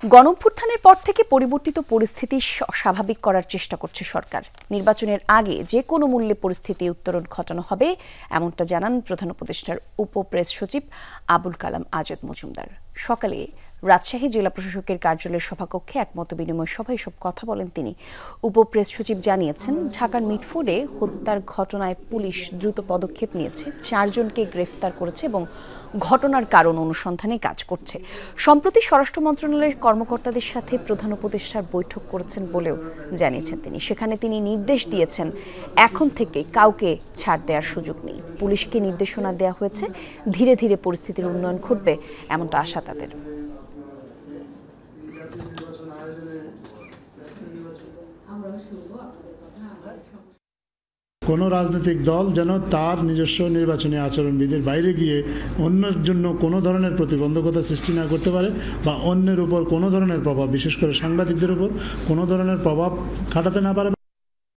গণঅভ্যুত্থানের পর থেকে পরিবর্তিত পরিস্থিতি স্বাভাবিক করার চেষ্টা করছে সরকার। নির্বাচনের আগে যে কোনো মূল্যে পরিস্থিতি উত্তরণ ঘটানো হবে, এমনটা জানান প্রধান উপদেষ্টার উপপ্রেস সচিব আবুল কালাম আজাদ মজুমদার। সকালে রাজশাহী জেলা প্রশাসকের কার্যালয়ের সভাকক্ষে এক মতবিনিময় সভায় সব কথা বলেন তিনি। উপপ্রেস সচিব জানিয়েছেন, ঢাকার মিটফোর্ডে হত্যার ঘটনায় পুলিশ দ্রুত পদক্ষেপ নিয়েছে, 4 জনকে গ্রেফতার করেছে এবং ঘটনার কারণ অনুসন্ধানে কাজ করছে। সম্প্রতি স্বরাষ্ট্র মন্ত্রণালয়ের কর্মকর্তাদের সাথে প্রধান উপদেষ্টার বৈঠক করেছেন বলেও জানিয়েছেন তিনি। সেখানে তিনি নির্দেশ দিয়েছেন, এখন থেকে কাউকে ছাড় দেওয়ার সুযোগ নেই। পুলিশকে নির্দেশনা দেওয়া হয়েছে, ধীরে ধীরে পরিস্থিতির উন্নয়ন ঘটবে, এমনটা আশা তাদের। কোনো রাজনৈতিক দল যেন তার নিজস্ব নির্বাচনী আচরণবিধির বাইরে গিয়ে অন্যের জন্য কোনো ধরনের প্রতিবন্ধকতা সৃষ্টি না করতে পারে বা অন্যের উপর কোনো ধরনের প্রভাব, বিশেষ করে সাংবাদিকদের উপর কোনো ধরনের প্রভাব খাটাতে না পারে।